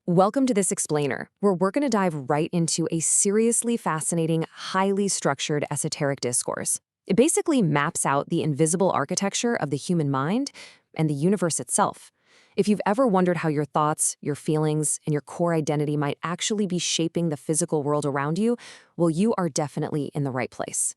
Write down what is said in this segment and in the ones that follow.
Welcome to this explainer, where we're going to dive right into a seriously fascinating, highly structured esoteric discourse. It basically maps out the invisible architecture of the human mind and the universe itself. If you've ever wondered how your thoughts, your feelings, and your core identity might actually be shaping the physical world around you, well, you are definitely in the right place.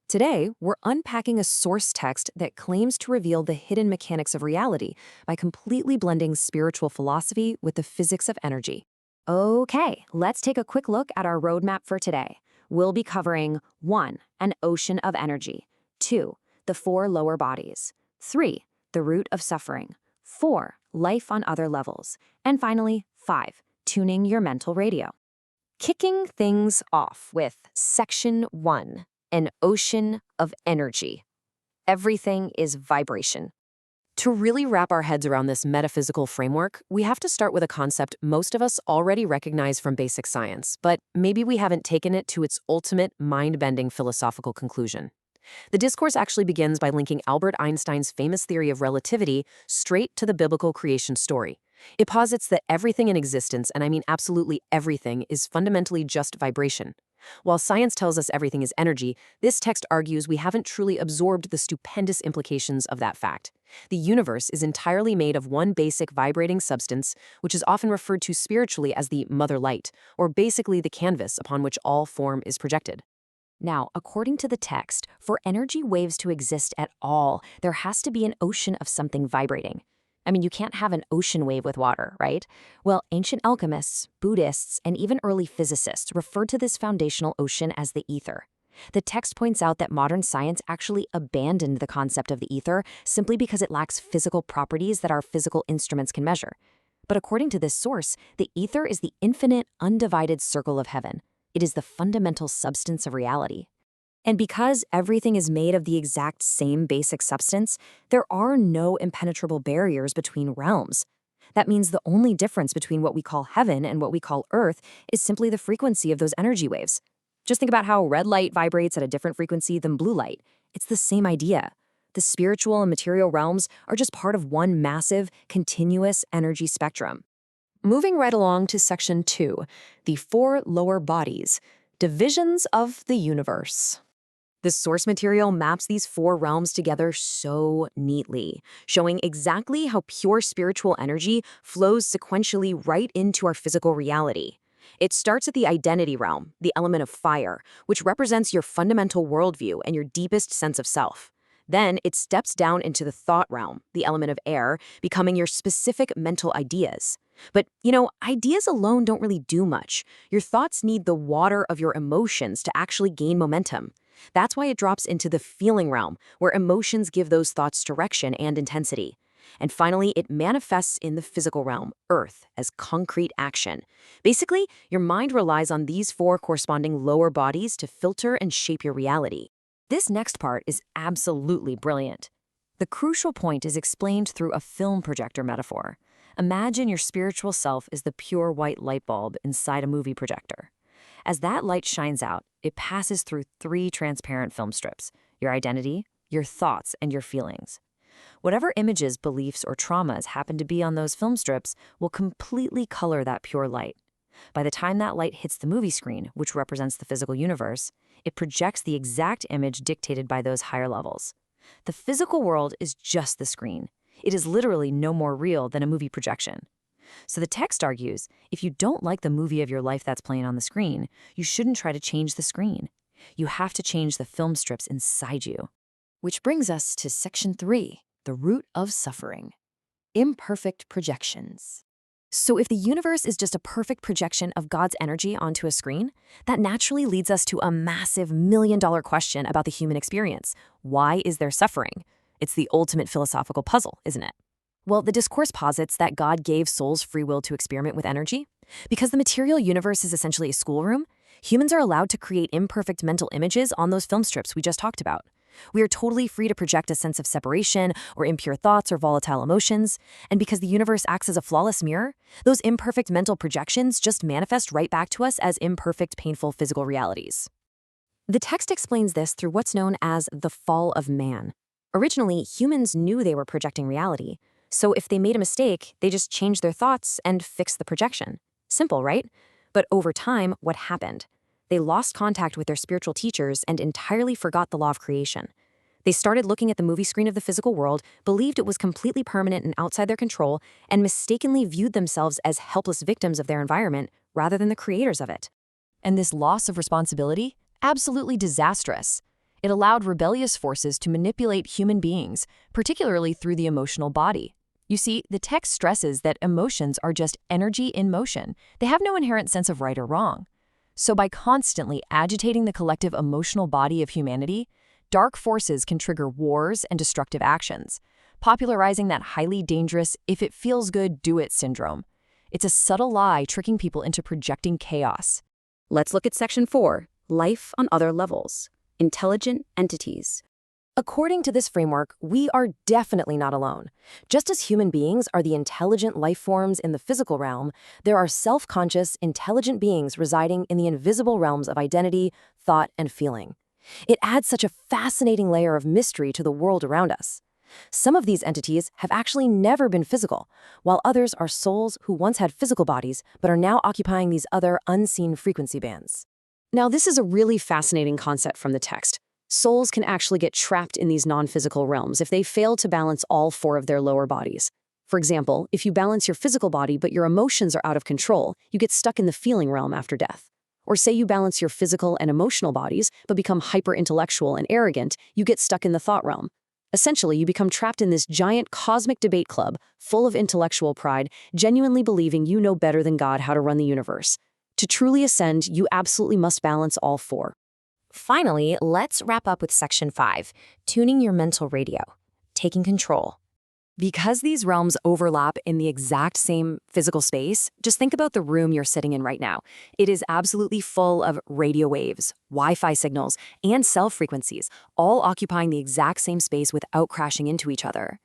Today, we're unpacking a source text that claims to reveal the hidden mechanics of reality by completely blending spiritual philosophy with the physics of energy. Okay, let's take a quick look at our roadmap for today. We'll be covering 1. An ocean of energy. 2. The 4 lower bodies. 3. The root of suffering. 4. Life on other levels. And finally, 5. Tuning your mental radio. Kicking things off with Section 1. An ocean of energy. Everything is vibration. To really wrap our heads around this metaphysical framework, we have to start with a concept most of us already recognize from basic science, but maybe we haven't taken it to its ultimate mind-bending philosophical conclusion. The discourse actually begins by linking Albert Einstein's famous theory of relativity straight to the biblical creation story. It posits that everything in existence, and I mean absolutely everything, is fundamentally just vibration. While science tells us everything is energy, this text argues we haven't truly absorbed the stupendous implications of that fact. The universe is entirely made of one basic vibrating substance, which is often referred to spiritually as the mother light, or basically the canvas upon which all form is projected. Now, according to the text, for energy waves to exist at all, there has to be an ocean of something vibrating. I mean, you can't have an ocean wave with water, right? Well, ancient alchemists, Buddhists, and even early physicists referred to this foundational ocean as the ether. The text points out that modern science actually abandoned the concept of the ether simply because it lacks physical properties that our physical instruments can measure. But according to this source, the ether is the infinite, undivided circle of heaven. It is the fundamental substance of reality. And because everything is made of the exact same basic substance, there are no impenetrable barriers between realms. That means the only difference between what we call heaven and what we call earth is simply the frequency of those energy waves. Just think about how red light vibrates at a different frequency than blue light. It's the same idea. The spiritual and material realms are just part of one massive, continuous energy spectrum. Moving right along to Section 2, the 4 lower bodies, divisions of the universe. The source material maps these 4 realms together so neatly, showing exactly how pure spiritual energy flows sequentially right into our physical reality. It starts at the identity realm, the element of fire, which represents your fundamental worldview and your deepest sense of self. Then it steps down into the thought realm, the element of air, becoming your specific mental ideas. But, ideas alone don't really do much. Your thoughts need the water of your emotions to actually gain momentum. That's why it drops into the feeling realm, where emotions give those thoughts direction and intensity. And finally, it manifests in the physical realm, Earth, as concrete action. Basically, your mind relies on these 4 corresponding lower bodies to filter and shape your reality. This next part is absolutely brilliant. The crucial point is explained through a film projector metaphor. Imagine your spiritual self is the pure white light bulb inside a movie projector. As that light shines out, it passes through 3 transparent film strips: your identity, your thoughts, and your feelings. Whatever images, beliefs, or traumas happen to be on those film strips will completely color that pure light. By the time that light hits the movie screen, which represents the physical universe, it projects the exact image dictated by those higher levels. The physical world is just the screen. It is literally no more real than a movie projection. So the text argues, if you don't like the movie of your life that's playing on the screen, you shouldn't try to change the screen. You have to change the film strips inside you. Which brings us to Section 3, the root of suffering. Imperfect projections. So if the universe is just a perfect projection of God's energy onto a screen, that naturally leads us to a massive million-dollar question about the human experience. Why is there suffering? It's the ultimate philosophical puzzle, isn't it? Well, the discourse posits that God gave souls free will to experiment with energy. Because the material universe is essentially a schoolroom, humans are allowed to create imperfect mental images on those film strips we just talked about. We are totally free to project a sense of separation or impure thoughts or volatile emotions. And because the universe acts as a flawless mirror, those imperfect mental projections just manifest right back to us as imperfect, painful physical realities. The text explains this through what's known as the fall of man. Originally, humans knew they were projecting reality, so if they made a mistake, they just changed their thoughts and fixed the projection. Simple, right? But over time, what happened? They lost contact with their spiritual teachers and entirely forgot the law of creation. They started looking at the movie screen of the physical world, believed it was completely permanent and outside their control, and mistakenly viewed themselves as helpless victims of their environment rather than the creators of it. And this loss of responsibility? Absolutely disastrous. It allowed rebellious forces to manipulate human beings, particularly through the emotional body. You see, the text stresses that emotions are just energy in motion. They have no inherent sense of right or wrong. So by constantly agitating the collective emotional body of humanity, dark forces can trigger wars and destructive actions, popularizing that highly dangerous if it feels good, do it syndrome. It's a subtle lie tricking people into projecting chaos. Let's look at Section 4, Life on Other Levels, Intelligent Entities. According to this framework, we are definitely not alone. Just as human beings are the intelligent life forms in the physical realm, there are self-conscious, intelligent beings residing in the invisible realms of identity, thought, and feeling. It adds such a fascinating layer of mystery to the world around us. Some of these entities have actually never been physical, while others are souls who once had physical bodies but are now occupying these other unseen frequency bands. Now, this is a really fascinating concept from the text. Souls can actually get trapped in these non-physical realms if they fail to balance all four of their lower bodies. For example, if you balance your physical body but your emotions are out of control, you get stuck in the feeling realm after death. Or say you balance your physical and emotional bodies but become hyper-intellectual and arrogant, you get stuck in the thought realm. Essentially, you become trapped in this giant cosmic debate club full of intellectual pride, genuinely believing you know better than God how to run the universe. To truly ascend, you absolutely must balance all four. Finally, let's wrap up with Section 5, Tuning Your Mental Radio, Taking Control. Because these realms overlap in the exact same physical space, just think about the room you're sitting in right now. It is absolutely full of radio waves, Wi-Fi signals, and cell frequencies, all occupying the exact same space without crashing into each other.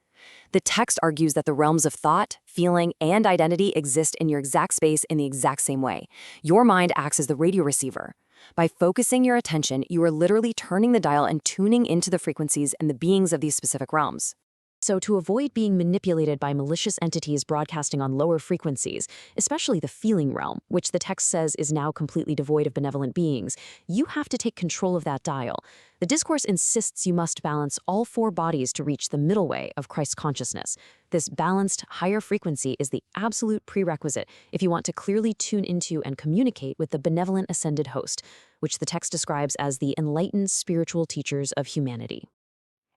The text argues that the realms of thought, feeling, and identity exist in your exact space in the exact same way. Your mind acts as the radio receiver. By focusing your attention, you are literally turning the dial and tuning into the frequencies and the beings of these specific realms. So to avoid being manipulated by malicious entities broadcasting on lower frequencies, especially the feeling realm, which the text says is now completely devoid of benevolent beings, you have to take control of that dial. The discourse insists you must balance all four bodies to reach the middle way of Christ consciousness. This balanced, higher frequency is the absolute prerequisite if you want to clearly tune into and communicate with the benevolent ascended host, which the text describes as the enlightened spiritual teachers of humanity.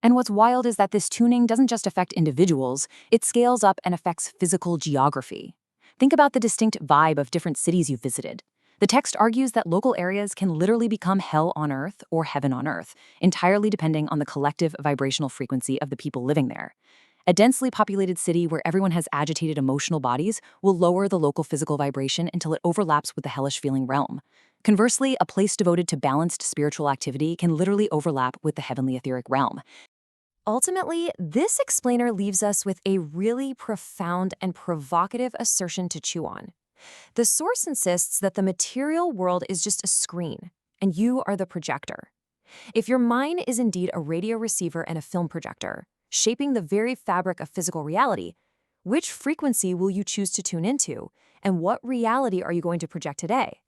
And what's wild is that this tuning doesn't just affect individuals, it scales up and affects physical geography. Think about the distinct vibe of different cities you've visited. The text argues that local areas can literally become hell on earth or heaven on earth, entirely depending on the collective vibrational frequency of the people living there. A densely populated city where everyone has agitated emotional bodies will lower the local physical vibration until it overlaps with the hellish feeling realm. Conversely, a place devoted to balanced spiritual activity can literally overlap with the heavenly etheric realm. Ultimately, this explainer leaves us with a really profound and provocative assertion to chew on. The source insists that the material world is just a screen, and you are the projector. If your mind is indeed a radio receiver and a film projector, shaping the very fabric of physical reality, which frequency will you choose to tune into, and what reality are you going to project today?